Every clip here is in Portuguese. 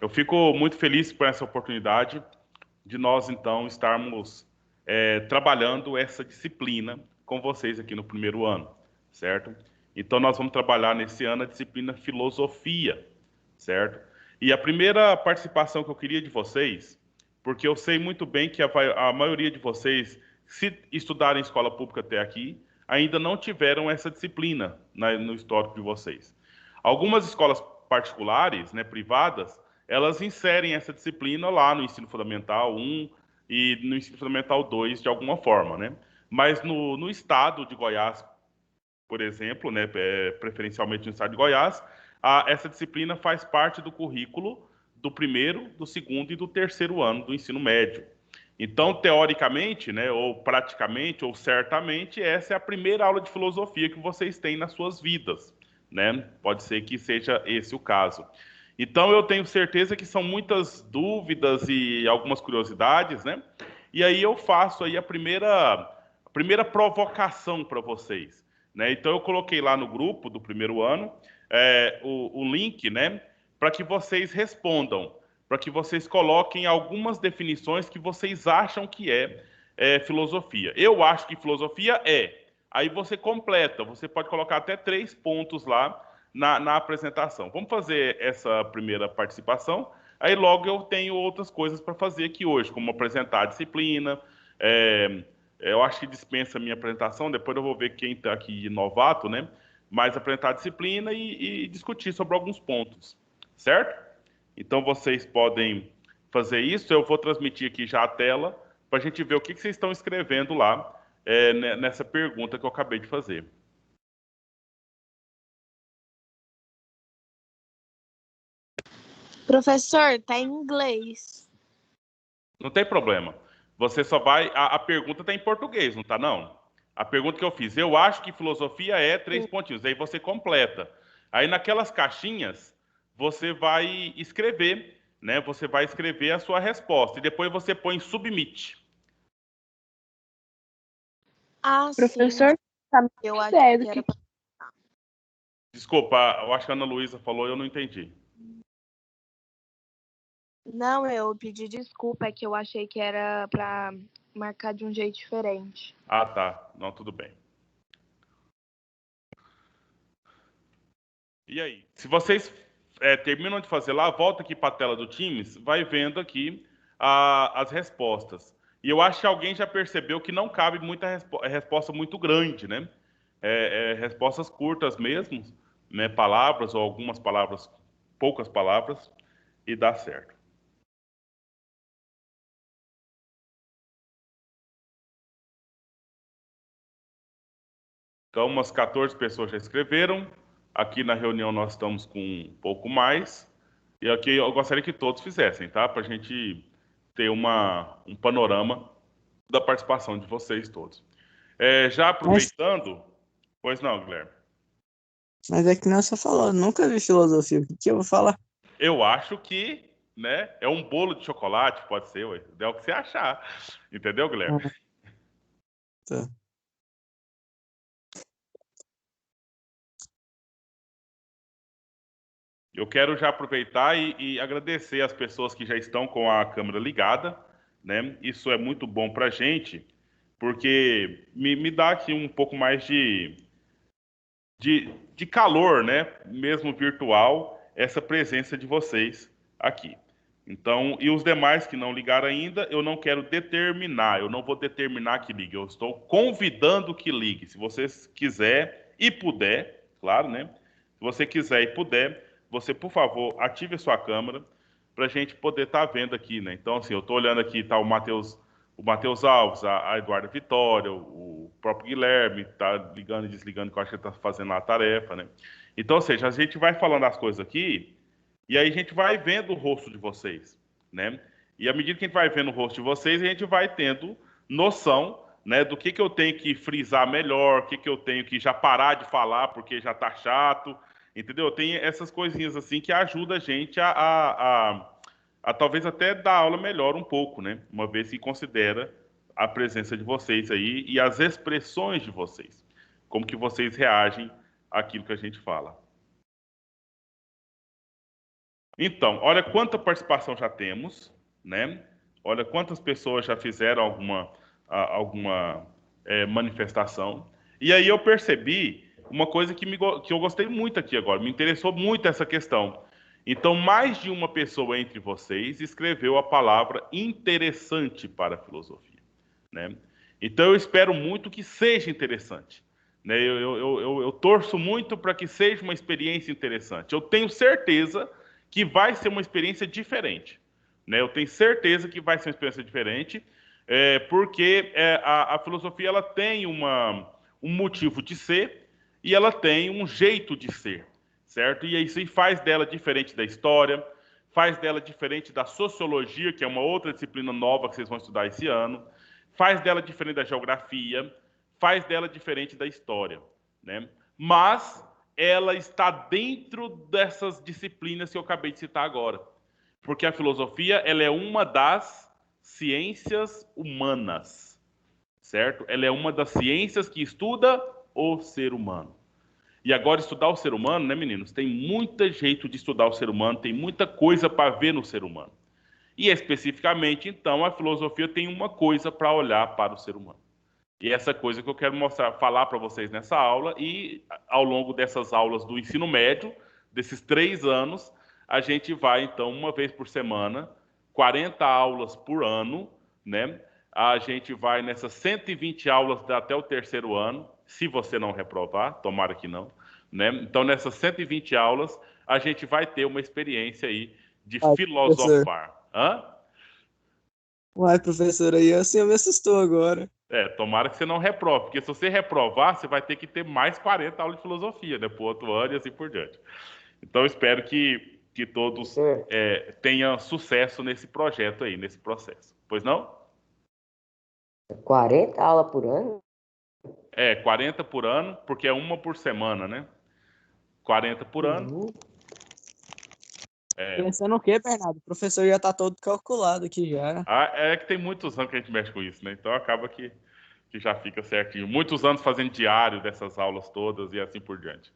Eu fico muito feliz por essa oportunidade de nós, então, estarmos trabalhando essa disciplina com vocês aqui no primeiro ano, certo? Então, nós vamos trabalhar nesse ano a disciplina Filosofia, certo? E a primeira participação que eu queria de vocês, porque eu sei muito bem que a maioria de vocês, se estudarem escola pública até aqui, ainda não tiveram essa disciplina no histórico de vocês. Algumas escolas particulares, né, privadas, elas inserem essa disciplina lá no ensino fundamental 1 e no ensino fundamental 2 de alguma forma, né? Mas no estado de Goiás, por exemplo, né, preferencialmente no estado de Goiás, essa disciplina faz parte do currículo do primeiro, do segundo e do terceiro ano do ensino médio. Então, teoricamente, né, ou praticamente, ou certamente, essa é a primeira aula de filosofia que vocês têm nas suas vidas, né? Pode ser que seja esse o caso. Então, eu tenho certeza que são muitas dúvidas e algumas curiosidades, né? E aí eu faço aí a primeira provocação para vocês, né? Então, eu coloquei lá no grupo do primeiro ano o link, né? Para que vocês respondam, para que vocês coloquem algumas definições que vocês acham que é filosofia. Eu acho que filosofia é. Aí você completa, você pode colocar até 3 pontos lá na apresentação. Vamos fazer essa primeira participação. Aí logo eu tenho outras coisas para fazer aqui hoje, como apresentar a disciplina. Eu acho que dispensa a minha apresentação, depois eu vou ver quem está aqui de novato, né? Mas apresentar a disciplina e discutir sobre alguns pontos, certo? Então vocês podem fazer isso. Eu vou transmitir aqui já a tela para a gente ver o que vocês estão escrevendo lá nessa pergunta que eu acabei de fazer. Professor, tá em inglês. Não tem problema. Você só vai. A pergunta está em português, não está não? A pergunta que eu fiz, eu acho que filosofia é 3 pontinhos. Aí você completa. Aí naquelas caixinhas você vai escrever, né? Você vai escrever a sua resposta e depois você põe submit. Ah, Professor, sim. tá Eu mais acho ideia que do era que... Desculpa, eu acho que a Ana Luísa falou, eu não entendi. Não, eu pedi desculpa, é que eu achei que era pra marcar de um jeito diferente. Ah, tá. Não, tudo bem. E aí? Se vocês terminam de fazer lá, volta aqui para a tela do Teams, vai vendo aqui as respostas. E eu acho que alguém já percebeu que não cabe muita resposta muito grande, né? Respostas curtas mesmo, né? Palavras ou algumas palavras, poucas palavras, e dá certo. Então, umas 14 pessoas já escreveram. Aqui na reunião nós estamos com um pouco mais. E aqui eu gostaria que todos fizessem, tá? Para a gente ter um panorama da participação de vocês todos. Já aproveitando. Pois não, Guilherme. Mas é que não só falou, nunca vi filosofia. O que eu vou falar? Eu acho que, né, é um bolo de chocolate, pode ser, ué. É o que você achar. Entendeu, Guilherme? Tá. Eu quero já aproveitar e agradecer as pessoas que já estão com a câmera ligada, né? Isso é muito bom para a gente, porque me dá aqui um pouco mais de calor, né? Mesmo virtual, essa presença de vocês aqui. Então, e os demais que não ligaram ainda, eu não quero determinar, eu não vou determinar que ligue, eu estou convidando que ligue. Se você quiser e puder, claro, né? Se você quiser e puder, você, por favor, ative a sua câmera para a gente poder estar vendo aqui, né? Então, assim, eu estou olhando aqui, está o Matheus Alves, a Eduarda Vitória, o próprio Guilherme, está ligando e desligando, que eu acho que ele está fazendo a tarefa, né? Então, ou seja, a gente vai falando as coisas aqui, e aí a gente vai vendo o rosto de vocês, né? E à medida que a gente vai vendo o rosto de vocês, a gente vai tendo noção, né, do que eu tenho que frisar melhor, o que eu tenho que já parar de falar porque já está chato, entendeu? Tem essas coisinhas assim que ajudam a gente a talvez até dar aula melhor um pouco, né? Uma vez que considera a presença de vocês aí e as expressões de vocês. Como que vocês reagem àquilo que a gente fala. Então, olha quanta participação já temos, né? Olha quantas pessoas já fizeram alguma manifestação. E aí eu percebi uma coisa que eu gostei muito aqui agora, me interessou muito essa questão. Então, mais de uma pessoa entre vocês escreveu a palavra interessante para a filosofia, né? Então, eu espero muito que seja interessante, né? Eu torço muito para que seja uma experiência interessante. Eu tenho certeza que vai ser uma experiência diferente, né? Eu tenho certeza que vai ser uma experiência diferente, porque a filosofia ela tem um motivo de ser e ela tem um jeito de ser, certo? E isso faz dela diferente da história, faz dela diferente da sociologia, que é uma outra disciplina nova que vocês vão estudar esse ano, faz dela diferente da geografia, faz dela diferente da história, né? Mas ela está dentro dessas disciplinas que eu acabei de citar agora, porque a filosofia ela é uma das ciências humanas, certo? Ela é uma das ciências que estuda o ser humano. E agora estudar o ser humano, né, meninos? Tem muito jeito de estudar o ser humano, tem muita coisa para ver no ser humano. E especificamente, então, a filosofia tem uma coisa para olhar para o ser humano. E essa coisa que eu quero mostrar, falar para vocês nessa aula e ao longo dessas aulas do ensino médio, desses 3 anos, a gente vai, então, uma vez por semana, 40 aulas por ano, né? A gente vai nessas 120 aulas até o terceiro ano, se você não reprovar, tomara que não, né? Então, nessas 120 aulas, a gente vai ter uma experiência aí de Ai, professor. filosofar. Hã? Uai, professor, aí assim me assustou agora. Tomara que você não reprove, porque se você reprovar, você vai ter que ter mais 40 aulas de filosofia, né, para o outro ano e assim por diante. Então, eu espero que todos Professor, tenham sucesso nesse projeto aí, nesse processo. Pois não? 40 aulas por ano? 40 por ano, porque é uma por semana, né? 40 por ano. Uhum. Pensando o quê, Bernardo? O professor já tá todo calculado aqui já. É que tem muitos anos que a gente mexe com isso, né? Então acaba que já fica certinho. Muitos anos fazendo diário dessas aulas todas e assim por diante.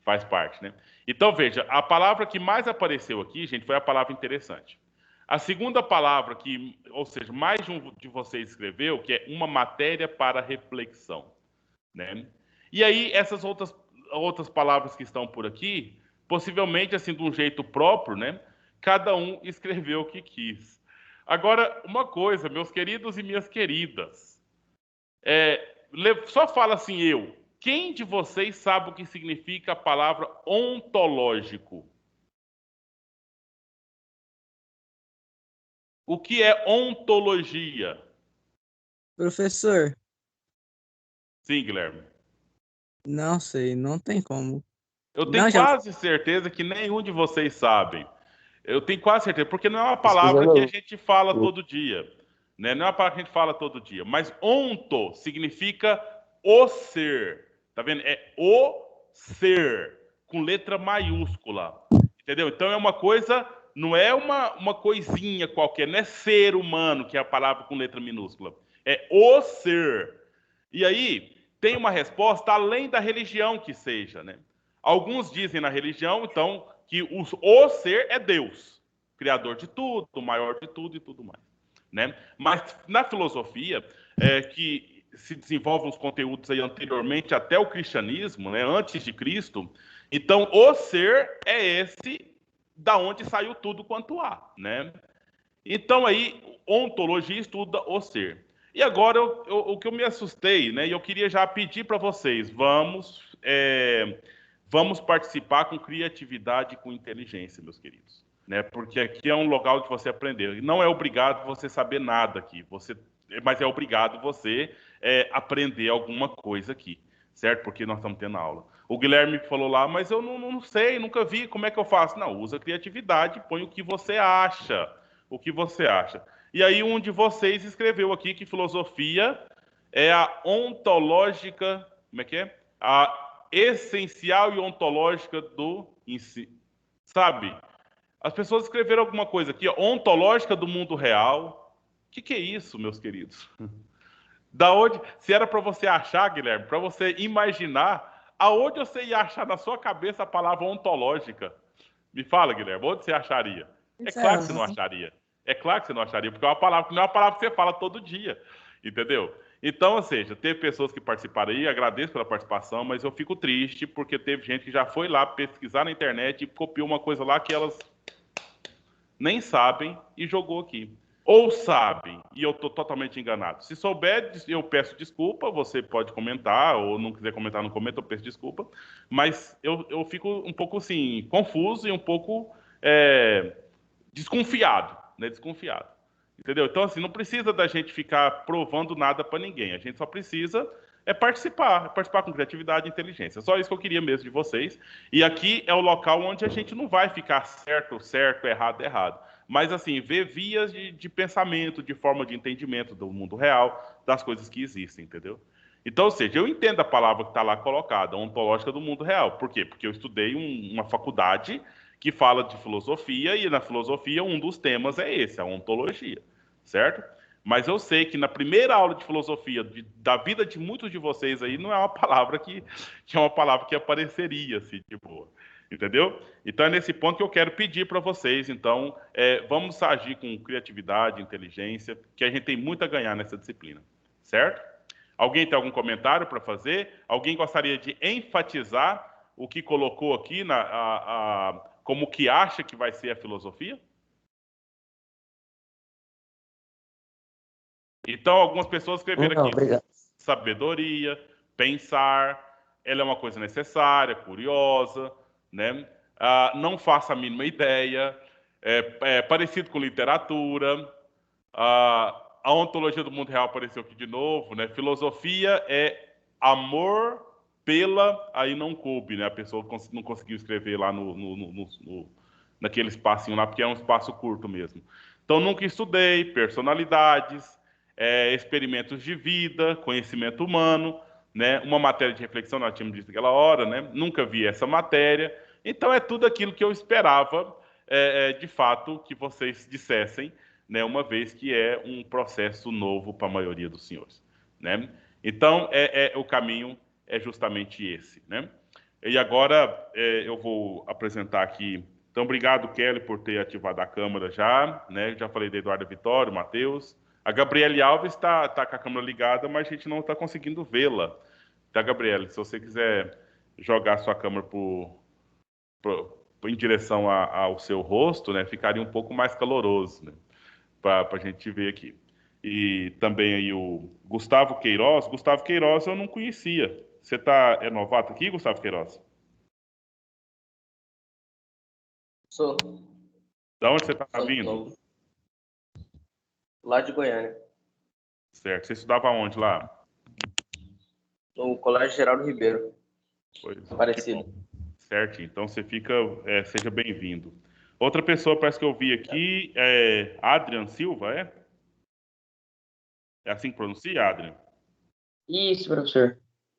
Faz parte, né? Então, veja, a palavra que mais apareceu aqui, gente, foi a palavra interessante. A segunda palavra que, ou seja, mais de um de vocês escreveu, que é uma matéria para reflexão, né? E aí, essas outras palavras que estão por aqui, possivelmente, assim, de um jeito próprio, né? Cada um escreveu o que quis. Agora, uma coisa, meus queridos e minhas queridas, só fala assim, eu. Quem de vocês sabe o que significa a palavra ontológico? O que é ontologia? Professor, Sim, Guilherme. não sei, não tem como. Eu tenho Não, já. quase certeza que nenhum de vocês sabem. Eu tenho quase certeza, porque não é uma palavra Pesquisando que a aí. gente fala todo dia, né? Não é uma palavra que a gente fala todo dia. Mas onto significa o ser. Tá vendo? É o ser, com letra maiúscula. Entendeu? Então é uma coisa, não é uma coisinha qualquer, não é ser humano, que é a palavra com letra minúscula. É o ser. E aí, tem uma resposta além da religião que seja, né? Alguns dizem na religião, então, que o ser é Deus, criador de tudo, maior de tudo e tudo mais, né? Mas na filosofia, que se desenvolvem os conteúdos aí anteriormente até o cristianismo, né, antes de Cristo, então o ser é esse da onde saiu tudo quanto há, né? Então aí, ontologia estuda o ser. E agora, o que eu me assustei, né? E eu queria já pedir para vocês, vamos participar com criatividade e com inteligência, meus queridos. Né? Porque aqui é um local de você aprender. Não é obrigado você saber nada aqui, mas é obrigado você aprender alguma coisa aqui, certo? Porque nós estamos tendo aula. O Guilherme falou lá, mas eu não sei, nunca vi, como é que eu faço? Não, usa criatividade, põe o que você acha. O que você acha? E aí um de vocês escreveu aqui que filosofia é a ontológica, como é que é? A essencial e ontológica do ensino. Sabe? As pessoas escreveram alguma coisa aqui, ó, ontológica do mundo real. O que é isso, meus queridos? Da onde, se era para você achar, Guilherme, para você imaginar, aonde você ia achar na sua cabeça a palavra ontológica? Me fala, Guilherme, onde você acharia? É Isso claro que você é, não acharia. É claro que você não acharia, porque é uma palavra que não é uma palavra que você fala todo dia, entendeu? Então, ou seja, teve pessoas que participaram aí, agradeço pela participação, mas eu fico triste porque teve gente que já foi lá pesquisar na internet e copiou uma coisa lá que elas nem sabem e jogou aqui. Ou sabem, e eu estou totalmente enganado. Se souber, eu peço desculpa, você pode comentar, ou não quiser comentar, não comenta, eu peço desculpa. Mas eu fico um pouco assim, confuso e um pouco desconfiado, né? Desconfiado. Entendeu? Então, assim, não precisa da gente ficar provando nada para ninguém. A gente só precisa participar com criatividade e inteligência. Só isso que eu queria mesmo de vocês. E aqui é o local onde a gente não vai ficar certo, certo, errado, errado. Mas, assim, ver vias de pensamento, de forma de entendimento do mundo real, das coisas que existem, entendeu? Então, ou seja, eu entendo a palavra que está lá colocada, ontológica do mundo real. Por quê? Porque eu estudei uma faculdade que fala de filosofia, e na filosofia um dos temas é esse, a ontologia, certo? Mas eu sei que na primeira aula de filosofia da vida de muitos de vocês aí não é uma palavra que é uma palavra que apareceria assim de boa, entendeu? Então é nesse ponto que eu quero pedir para vocês, então, vamos agir com criatividade, inteligência, que a gente tem muito a ganhar nessa disciplina, certo? Alguém tem algum comentário para fazer? Alguém gostaria de enfatizar o que colocou aqui como que acha que vai ser a filosofia? Então, algumas pessoas escreveram não, aqui: obrigado. sabedoria, pensar, ela é uma coisa necessária, curiosa, né? Não faça a mínima ideia, é parecido com literatura, a ontologia do mundo real apareceu aqui de novo, né? Filosofia é amor pela, aí não coube, né? A pessoa não conseguiu escrever lá naquele espacinho lá, porque é um espaço curto mesmo. Então, nunca estudei, personalidades, experimentos de vida, conhecimento humano, né? Uma matéria de reflexão, nós tínhamos dito aquela hora, né? Nunca vi essa matéria. Então, é tudo aquilo que eu esperava, de fato, que vocês dissessem, né, uma vez que é um processo novo para a maioria dos senhores, né? Então, o caminho é justamente esse, né? E agora eu vou apresentar aqui. Então, obrigado, Kelly, por ter ativado a câmera já, né? Já falei da Eduarda Vitório, Matheus. A Gabriele Alves está com a câmera ligada, mas a gente não está conseguindo vê-la. Tá, Gabriele? Se você quiser jogar sua câmera em direção ao seu rosto, né? Ficaria um pouco mais caloroso, né? Para a gente ver aqui. E também aí o Gustavo Queiroz. Gustavo Queiroz eu não conhecia. Você é novato aqui, Gustavo Queiroz? Sou. Da onde você está Sou vindo? novo. Lá de Goiânia. Certo. Você estudava onde lá? No Colégio Geraldo Ribeiro. Pois, Aparecido. certo. Então você seja bem-vindo. Outra pessoa parece que eu vi aqui é Adrian Silva, é? É assim que pronuncia, Adrian? Isso, professor.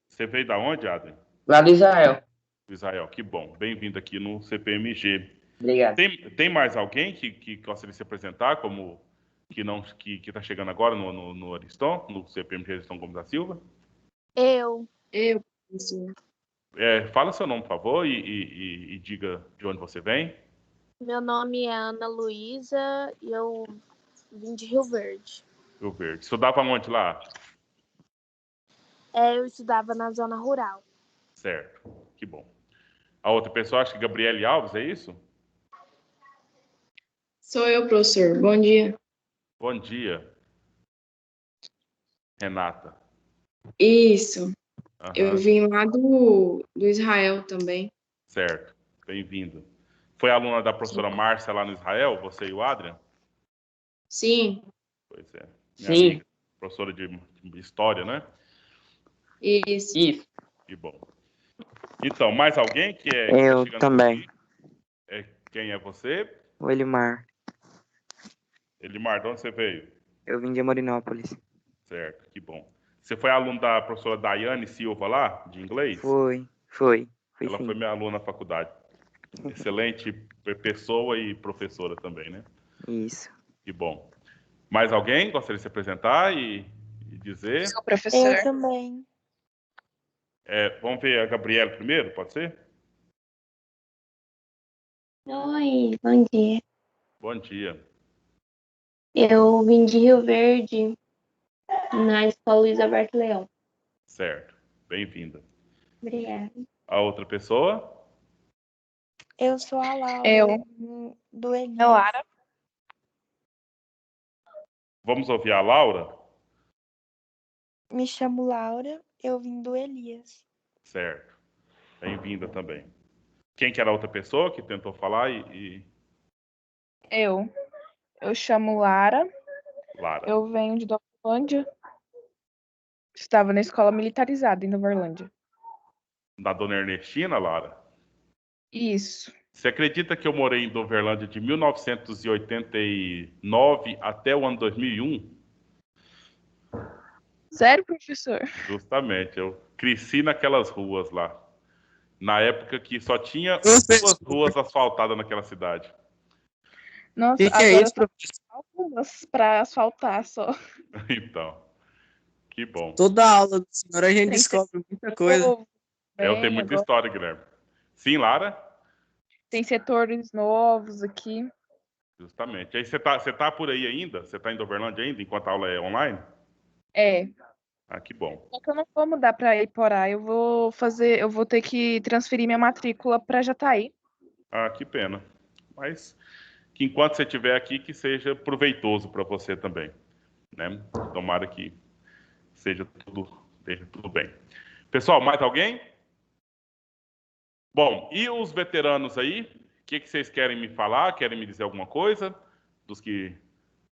Você veio da onde, Adrian? Lá do Israel. Israel, que bom. Bem-vindo aqui no CPMG. Obrigado. Tem mais alguém que gostaria de se apresentar como que está chegando agora no Ariston, no CPMG Ariston Gomes da Silva? Eu. Professor. Fala seu nome, por favor, e diga de onde você vem. Meu nome é Ana Luísa e eu vim de Rio Verde. Rio Verde. Estudava onde lá? Eu estudava na zona rural. Certo, que bom. A outra pessoa, acho que Gabriele Alves, é isso? Sou eu, professor. Bom dia. Bom dia, Renata. Isso. Aham, Eu vim lá do Israel também. certo, bem-vindo. Foi aluna da professora Márcia lá no Israel, você e o Adrian? Sim, Pois é, minha Sim. amiga, professora de história, né? isso. Isso. Que bom. Então, mais alguém que tá Eu chegando também. aqui? Quem é você? O Elimar. Elimar, de onde você veio? Eu vim de Morinópolis. Certo, que bom. Você foi aluno da professora Daiane Silva lá, de inglês? Foi Ela sim. foi minha aluna na faculdade. Excelente pessoa e professora também, né? Isso. Que bom. Mais alguém gostaria de se apresentar e dizer? Sou professor. Eu também. Vamos ver a Gabriela primeiro, pode ser? Oi, bom dia. Bom dia. Eu vim de Rio Verde, na escola Luiz Alberto Leão. Certo. Bem-vinda. Obrigada. A outra pessoa? Eu sou a Laura, Eu. do Elias. Lara. Vamos ouvir a Laura? Me chamo Laura, eu vim do Elias. Certo. Bem-vinda também. Quem que era a outra pessoa que tentou falar Eu chamo Lara, Lara. eu venho de Nova Orlândia. Estava na escola militarizada em Nova Orlândia. Da Dona Ernestina, Lara? Isso. Você acredita que eu morei em Doverlândia de 1989 até o ano 2001? Sério, professor? Justamente, eu cresci naquelas ruas lá. Na época que só tinha duas ruas asfaltadas naquela cidade. Nossa, Que é agora isso, só professor? tem algumas para asfaltar só. Então, que bom. Toda aula do senhor a gente Tem descobre muita coisa. Novo, Eu tenho bem, muita agora história, Guilherme. Sim, Lara? tem setores novos aqui. Justamente. Aí você tá por aí ainda? Você tá em Doverlândia ainda, enquanto a aula é online? É. Ah, que bom. Só que eu não vou mudar para Iporá. Eu vou ter que transferir minha matrícula para Jataí. Ah, que pena. Mas que enquanto você estiver aqui, que seja proveitoso para você também, né? Tomara que esteja tudo bem. Pessoal, mais alguém? Bom, e os veteranos aí? O que vocês querem me falar? Querem me dizer alguma coisa? Dos que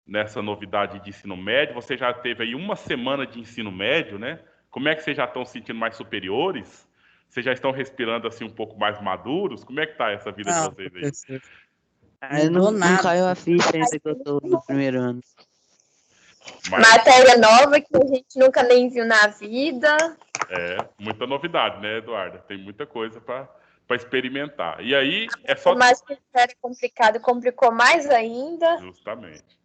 nessa novidade de ensino médio, você já teve aí uma semana de ensino médio, né? Como é que vocês já estão se sentindo mais superiores? Vocês já estão respirando assim um pouco mais maduros? Como é que tá essa vida de Não, vocês aí? professor. Aí Mudou não nada. caiu a ficha ainda que eu tô no primeiro ano. Mas Matéria nova que a gente nunca nem viu na vida. muita novidade, né, Eduarda? Tem muita coisa para experimentar. E aí é só Mas que era complicado, complicou mais ainda. justamente.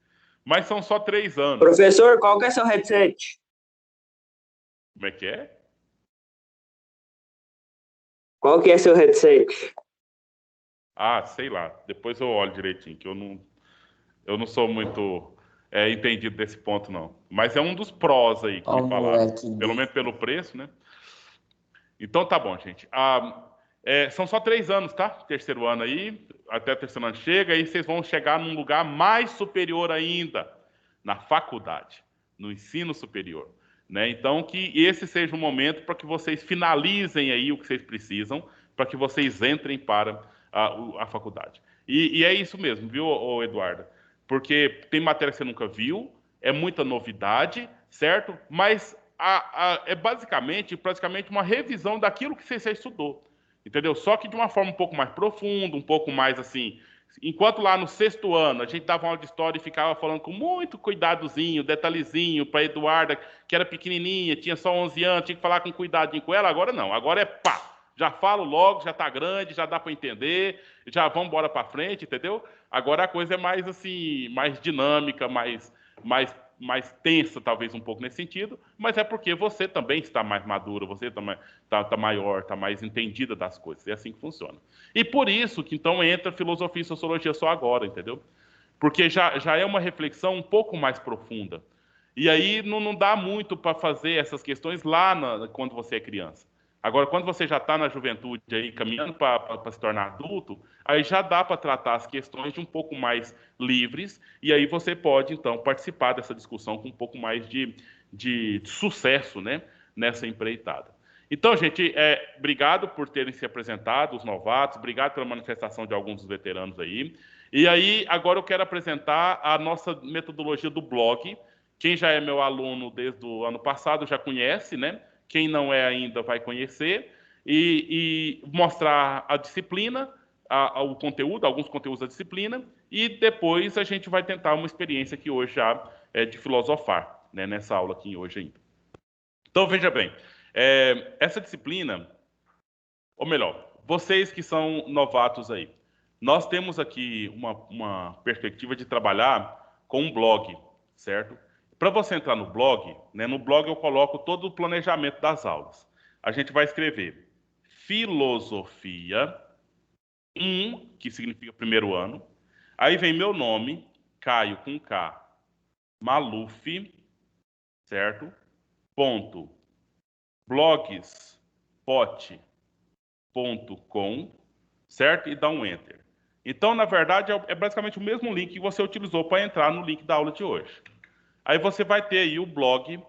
Mas são só 3 anos. Professor, qual que é seu headset? Como é que é? Qual que é seu headset? Ah, sei lá. Depois eu olho direitinho, que eu não sou muito entendido desse ponto, não. Mas é um dos prós aí que Ó, me falaram. moleque. Pelo menos pelo preço, né? Então tá bom, gente. São só 3 anos, tá? Terceiro ano aí, até o terceiro ano chega, aí vocês vão chegar num lugar mais superior ainda, na faculdade, no ensino superior. Né? Então, que esse seja o momento para que vocês finalizem aí o que vocês precisam, para que vocês entrem para a faculdade. E é isso mesmo, viu, Eduardo? Porque tem matéria que você nunca viu, é muita novidade, certo? Mas é basicamente, praticamente, uma revisão daquilo que você já estudou. Entendeu? Só que de uma forma um pouco mais profunda, um pouco mais assim. Enquanto lá no sexto ano a gente dava aula de história e ficava falando com muito cuidadozinho, detalhezinho, para Eduarda, que era pequenininha, tinha só 11 anos, tinha que falar com cuidadinho com ela, agora não. Agora é pá! Já falo logo, já tá grande, já dá para entender, já vamos embora para frente, entendeu? Agora a coisa é mais assim, mais dinâmica, mais tensa, talvez um pouco nesse sentido, mas é porque você também está mais madura, você também está maior, está mais entendida das coisas. É assim que funciona. E por isso que então entra filosofia e sociologia só agora, entendeu? Porque já é uma reflexão um pouco mais profunda. E aí não dá muito para fazer essas questões lá quando você é criança. Agora, quando você já está na juventude, aí, caminhando para se tornar adulto, aí já dá para tratar as questões de um pouco mais livres, e aí você pode, então, participar dessa discussão com um pouco mais de sucesso, né, nessa empreitada. Então, gente, obrigado por terem se apresentado, os novatos, obrigado pela manifestação de alguns dos veteranos aí. E aí, agora eu quero apresentar a nossa metodologia do blog. Quem já é meu aluno desde o ano passado já conhece, né? Quem não é ainda vai conhecer, e mostrar a disciplina, o conteúdo, alguns conteúdos da disciplina, e depois a gente vai tentar uma experiência que hoje já é de filosofar, né, nessa aula aqui hoje ainda. Então, veja bem, essa disciplina, ou melhor, vocês que são novatos aí, nós temos aqui uma perspectiva de trabalhar com um blog, certo? Para você entrar no blog, né, no blog eu coloco todo o planejamento das aulas. A gente vai escrever filosofia que significa primeiro ano. Aí vem meu nome, Caio com K, Maluf, certo? Ponto. blogspot.com, certo? E dá um Enter. Então, na verdade, é basicamente o mesmo link que você utilizou para entrar no link da aula de hoje. Aí você vai ter aí o blog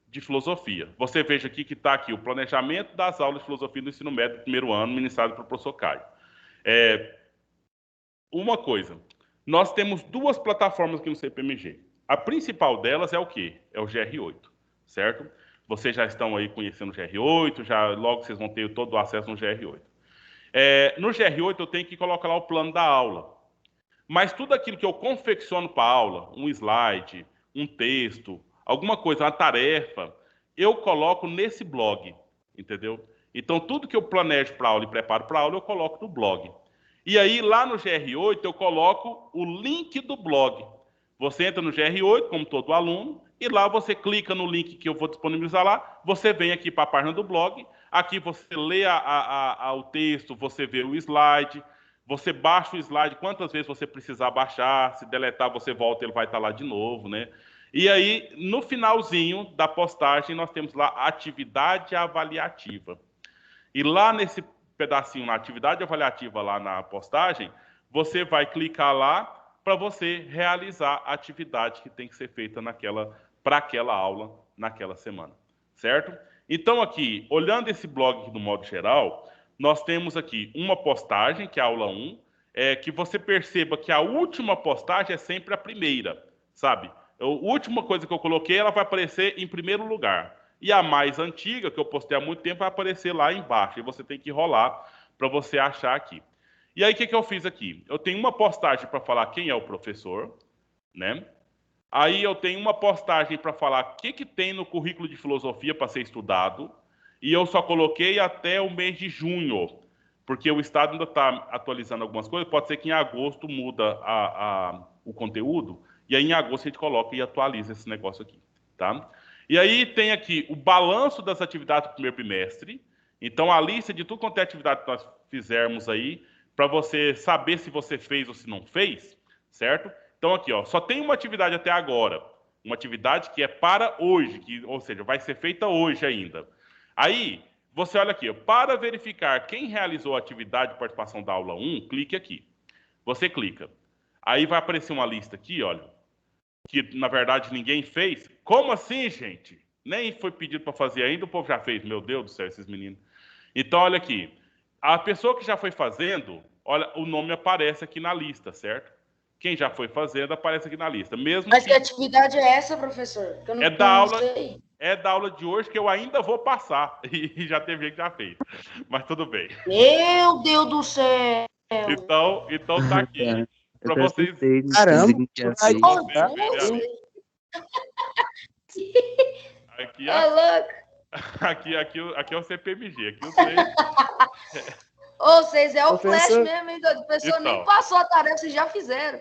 de filosofia. Você veja aqui que está aqui o planejamento das aulas de filosofia do ensino médio do primeiro ano, ministrado pelo professor Caio. Uma coisa, nós temos duas plataformas aqui no CPMG. A principal delas é o quê? É o GR8, certo? Vocês já estão aí conhecendo o GR8, logo vocês vão ter todo o acesso no GR8. No GR8 eu tenho que colocar lá o plano da aula. Mas tudo aquilo que eu confecciono para a aula, um slide, um texto, alguma coisa, uma tarefa, eu coloco nesse blog, entendeu? Então, tudo que eu planejo para a aula e preparo para a aula, eu coloco no blog. E aí, lá no GR8, eu coloco o link do blog. Você entra no GR8, como todo aluno, e lá você clica no link que eu vou disponibilizar lá, você vem aqui para a página do blog, aqui você lê o texto, você vê o slide, você baixa o slide quantas vezes você precisar baixar, se deletar você volta, ele vai estar lá de novo, né? E aí, no finalzinho da postagem, nós temos lá atividade avaliativa. E lá nesse pedacinho, na atividade avaliativa, lá na postagem, você vai clicar lá para você realizar a atividade que tem que ser feita para aquela aula, naquela semana, certo? Então, aqui, olhando esse blog aqui do modo geral, nós temos aqui uma postagem, que é a aula 1, que você perceba que a última postagem é sempre a primeira, sabe? A última coisa que eu coloquei, ela vai aparecer em primeiro lugar. E a mais antiga, que eu postei há muito tempo, vai aparecer lá embaixo. E você tem que rolar para você achar aqui. E aí, o que eu fiz aqui? Eu tenho uma postagem para falar quem é o professor, né? Aí eu tenho uma postagem para falar o que tem no currículo de filosofia para ser estudado. E eu só coloquei até o mês de junho, porque o Estado ainda está atualizando algumas coisas. Pode ser que em agosto muda o conteúdo. E aí, em agosto, a gente coloca e atualiza esse negócio aqui, tá? E aí tem aqui o balanço das atividades do primeiro bimestre. Então, a lista de tudo quanto é atividade que nós fizermos aí, para você saber se você fez ou se não fez, certo? Então, aqui, ó, só tem uma atividade até agora. Uma atividade que é para hoje, ou seja, vai ser feita hoje ainda. Aí, você olha aqui, ó, para verificar quem realizou a atividade de participação da aula 1, clique aqui. Você clica. Aí vai aparecer uma lista aqui, olha, que na verdade ninguém fez. Como assim, gente? Nem foi pedido para fazer ainda, o povo já fez. Meu Deus do céu, esses meninos. Então, olha aqui. A pessoa que já foi fazendo, olha, o nome aparece aqui na lista, certo? Quem já foi fazendo aparece aqui na lista. Mesmo Mas que atividade é essa, professor? Que eu não, é da aula, sei. É da aula de hoje que eu ainda vou passar. E já teve gente que já fez. Mas tudo bem. Meu Deus do céu! Então tá aqui. Para vocês. Caramba! Aqui é o CPMG. Aqui o 3. Ou vocês é o Professor... flash mesmo, hein? A pessoa nem passou a tarefa, vocês já fizeram.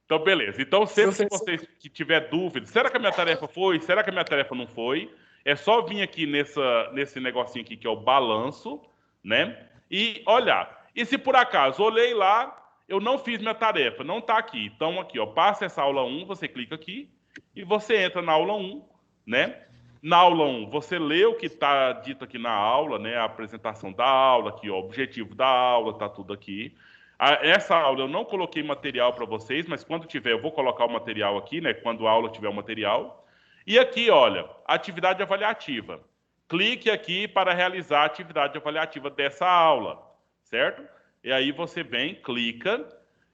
Então, beleza. Então, sempre que vocês que tiver dúvida, será que a minha tarefa foi? Será que a minha tarefa não foi? É só vir aqui nesse negocinho aqui, que é o balanço, né? E olhar. E se por acaso olhei lá, eu não fiz minha tarefa, não está aqui. Então, aqui, ó, passa essa aula 1, você clica aqui e você entra na aula 1, né? Na aula 1, você lê o que está dito aqui na aula, né? A apresentação da aula, aqui, ó, o objetivo da aula, está tudo aqui. Essa aula eu não coloquei material para vocês, mas quando tiver eu vou colocar o material aqui, né? Quando a aula tiver o material. E aqui, olha, atividade avaliativa. Clique aqui para realizar a atividade avaliativa dessa aula, certo? E aí você vem, clica,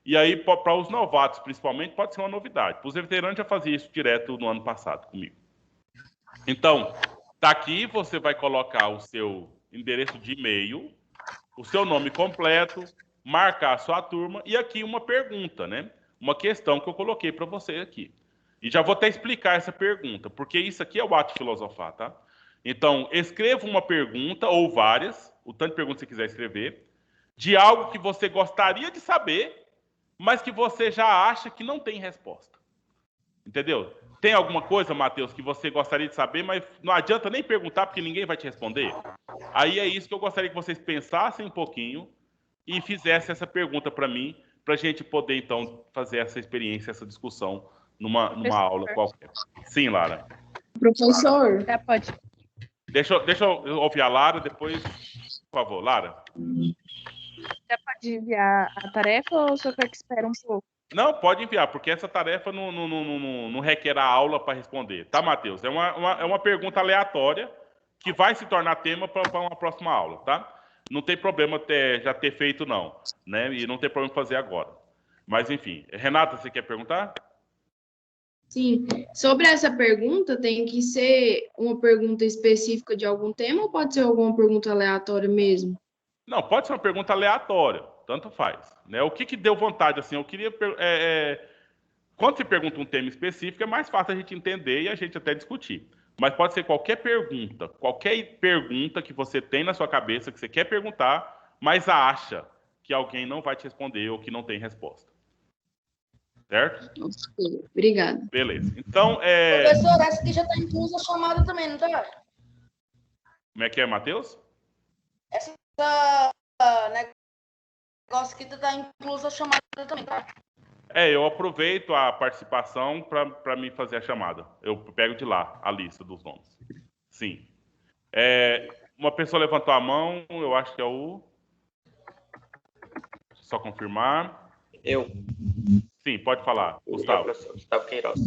e aí para os novatos, principalmente, pode ser uma novidade. Para os veteranos já fazia isso direto no ano passado comigo. Então, tá aqui, você vai colocar o seu endereço de e-mail, o seu nome completo, marcar a sua turma e aqui uma pergunta, né? Uma questão que eu coloquei para você aqui. E já vou até explicar essa pergunta, porque isso aqui é o ato de filosofar, tá? Então, escreva uma pergunta ou várias, o tanto de perguntas que você quiser escrever, de algo que você gostaria de saber, mas que você já acha que não tem resposta. Entendeu? Tem alguma coisa, Matheus, que você gostaria de saber, mas não adianta nem perguntar, porque ninguém vai te responder? Aí é isso que eu gostaria que vocês pensassem um pouquinho, e fizesse essa pergunta para mim, para a gente poder, então, fazer essa experiência, essa discussão numa aula qualquer. Sim, Lara. Professor, Já pode. Deixa eu ouvir a Lara, depois, por favor, Lara. Já pode enviar a tarefa ou o senhor quer que espere um pouco? Não, pode enviar, porque essa tarefa não requer a aula para responder. Tá, Matheus? É uma pergunta aleatória que vai se tornar tema para uma próxima aula, tá? Não tem problema já ter feito, não. Né? E não tem problema fazer agora. Mas, enfim. Renata, você quer perguntar? sim. Sobre essa pergunta, tem que ser uma pergunta específica de algum tema ou pode ser alguma pergunta aleatória mesmo? Não, pode ser uma pergunta aleatória. Tanto faz. Né? O que deu vontade, assim? Eu queria... Quando se pergunta um tema específico, é mais fácil a gente entender e a gente até discutir. Mas pode ser qualquer pergunta que você tem na sua cabeça, que você quer perguntar, mas acha que alguém não vai te responder ou que não tem resposta. Certo? Obrigada. Beleza. Então, Professor, essa aqui já está inclusa a chamada também, não tá? Como é que é, Matheus? Essa negócio aqui tá inclusa a chamada também, tá? Eu aproveito a participação para me fazer a chamada. Eu pego de lá a lista dos nomes. Sim. Uma pessoa levantou a mão, eu acho que é o... Só confirmar. Eu. Sim, pode falar, Gustavo. Professor Gustavo Queiroz.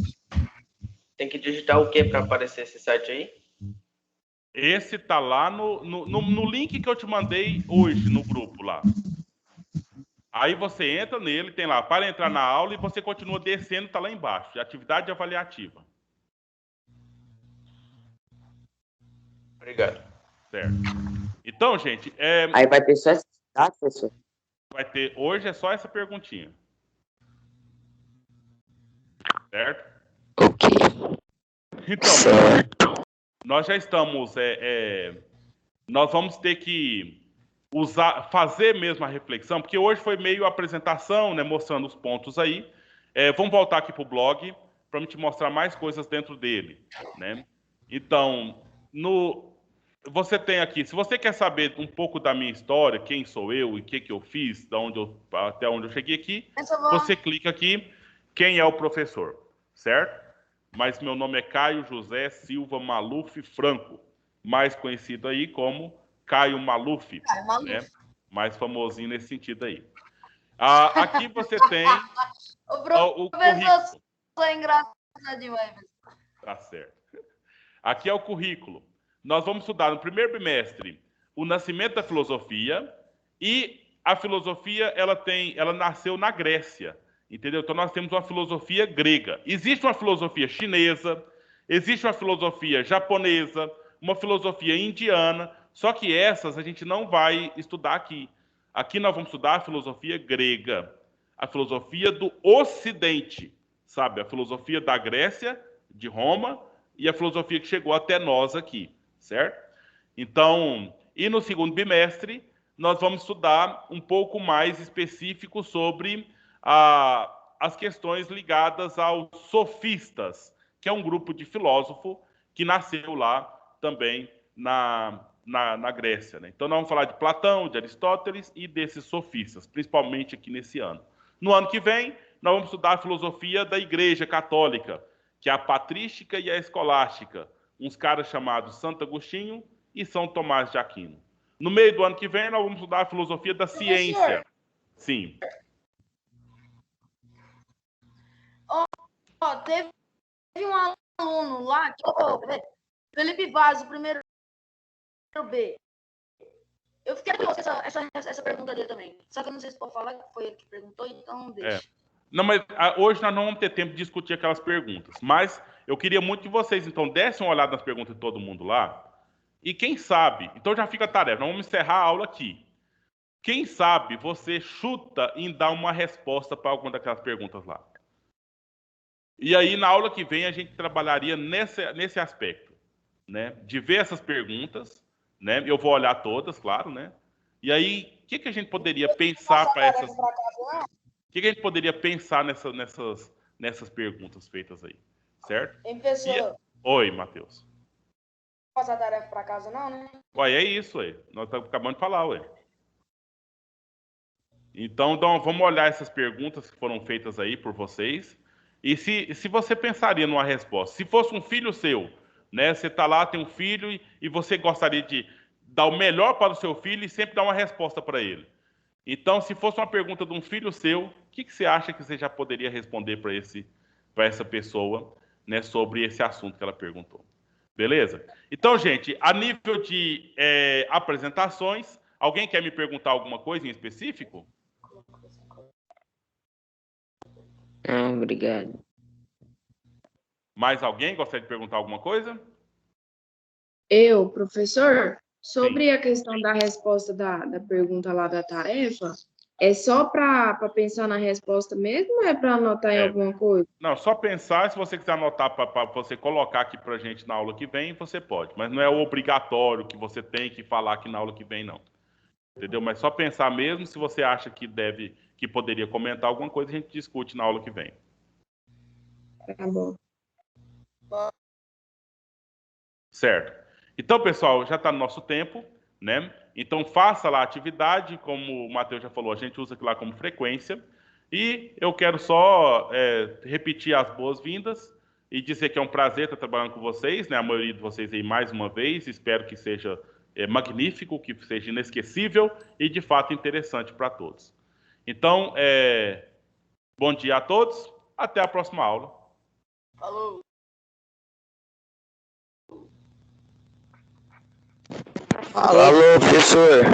Tem que digitar o que para aparecer esse site aí? Esse tá lá no link que eu te mandei hoje no grupo lá. Aí você entra nele, tem lá, para entrar na aula, e você continua descendo, tá lá embaixo, atividade avaliativa. Obrigado. Certo. Então, gente... Aí vai ter só essa, tá, professor? Vai ter, hoje é só essa perguntinha. Certo? Ok. Então, Certo. nós já estamos... nós vamos ter que fazer mesmo a reflexão, porque hoje foi meio apresentação, né, mostrando os pontos aí. Vamos voltar aqui para o blog, para eu te mostrar mais coisas dentro dele. Né? Então, você tem aqui, se você quer saber um pouco da minha história, quem sou eu e o que eu fiz, até onde eu cheguei aqui, você clica aqui, quem é o professor, certo? Mas meu nome é Caio José Silva Maluf Franco, mais conhecido aí como Caio Maluf, né? Mais famosinho nesse sentido aí. Aqui você tem o currículo. É engraçado demais. Tá certo. Aqui é o currículo. Nós vamos estudar no primeiro bimestre o nascimento da filosofia, e a filosofia ela nasceu na Grécia, entendeu? Então nós temos uma filosofia grega. Existe uma filosofia chinesa, existe uma filosofia japonesa, uma filosofia indiana, só que essas a gente não vai estudar aqui. Aqui nós vamos estudar a filosofia grega, a filosofia do Ocidente, sabe? A filosofia da Grécia, de Roma, e a filosofia que chegou até nós aqui, certo? Então, e no segundo bimestre, nós vamos estudar um pouco mais específico sobre as questões ligadas aos sofistas, que é um grupo de filósofo que nasceu lá também na Grécia. Né? Então, nós vamos falar de Platão, de Aristóteles e desses sofistas, principalmente aqui nesse ano. No ano que vem, nós vamos estudar a filosofia da Igreja Católica, que é a patrística e a escolástica, uns caras chamados Santo Agostinho e São Tomás de Aquino. No meio do ano que vem, nós vamos estudar a filosofia da ciência. Sim. Teve um aluno lá, Felipe Vaz, o primeiro B. Eu fiquei curioso essa pergunta dele também. Só que eu não sei se pode falar que foi ele que perguntou, então deixa. Não, mas hoje nós não vamos ter tempo de discutir aquelas perguntas. Mas eu queria muito que vocês, então, dessem uma olhada nas perguntas de todo mundo lá. E quem sabe, então já fica a tarefa, nós vamos encerrar a aula aqui. Quem sabe você chuta em dar uma resposta para alguma daquelas perguntas lá. E aí, na aula que vem, a gente trabalharia nesse aspecto, né? De ver essas perguntas, né? Eu vou olhar todas, claro, né? E aí, o que a gente poderia pensar para essas... O que a gente poderia pensar nessas perguntas feitas aí, certo? Hein, professor? Oi, Matheus. Não passar tarefa para casa não, né? Ué, é isso, ué. Nós estamos acabando de falar, ué. Então, vamos olhar essas perguntas que foram feitas aí por vocês. E se você pensaria numa resposta, se fosse um filho seu, né? Você está lá, tem um filho e você gostaria de dar o melhor para o seu filho e sempre dar uma resposta para ele. Então, se fosse uma pergunta de um filho seu, o que você acha que você já poderia responder para essa pessoa, né, sobre esse assunto que ela perguntou? Beleza? Então, gente, a nível de apresentações, alguém quer me perguntar alguma coisa em específico? Não, obrigado. Mais alguém gostaria de perguntar alguma coisa? Eu, professor, sobre a questão da resposta da pergunta lá da tarefa, é só para pensar na resposta mesmo ou é para anotar em alguma coisa? Não, só pensar. Se você quiser anotar para você colocar aqui para a gente na aula que vem, você pode. Mas não é obrigatório que você tem que falar aqui na aula que vem, não. Entendeu? Mas só pensar mesmo. Se você acha que poderia comentar alguma coisa, a gente discute na aula que vem. Tá bom. Certo. Então, pessoal, já está no nosso tempo, né? Então, faça lá a atividade, como o Matheus já falou, a gente usa aquilo lá como frequência. E eu quero só repetir as boas-vindas e dizer que é um prazer estar trabalhando com vocês, né? A maioria de vocês aí mais uma vez. Espero que seja magnífico, que seja inesquecível e, de fato, interessante para todos. Então, bom dia a todos. Até a próxima aula. Falou. Falou, professor.